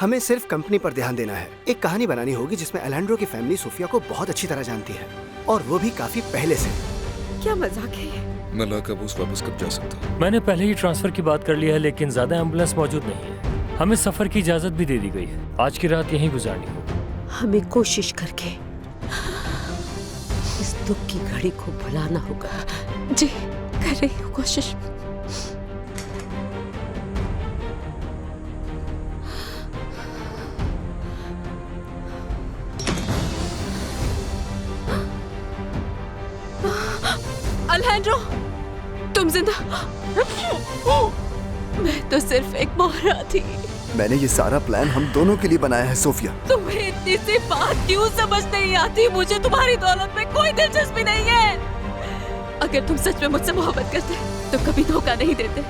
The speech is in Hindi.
हमें सिर्फ कंपनी पर ध्यान देना है। एक कहानी बनानी होगी जिसमें अलेंड्रो की फैमिली सोफिया को बहुत अच्छी तरह जानती है, और वो भी काफी पहले से। क्या मजाक है ये? मैं लाकाबूस वापस कब जा सकता हूँ? मैंने पहले ही ट्रांसफर की बात कर ली है, लेकिन ज्यादा एम्बुलेंस मौजूद नहीं है। हमें सफर की इजाजत भी दे दी गई है। आज की रात यहीं गुजारनी होगी। हमें कोशिश करके इस दुख की घड़ी को भुलाना होगा। जी, कर रही हूँ कोशिश। अलेंड्रो, तुम जिंदा? मैं तो सिर्फ एक मोहरा थी। मैंने ये सारा प्लान हम दोनों के लिए बनाया है सोफिया। तुम्हें इतनी सी बात क्यों समझ नहीं आती? मुझे तुम्हारी दौलत में कोई दिलचस्पी नहीं है। अगर तुम सच में मुझसे मोहब्बत करते तो कभी धोखा नहीं देते।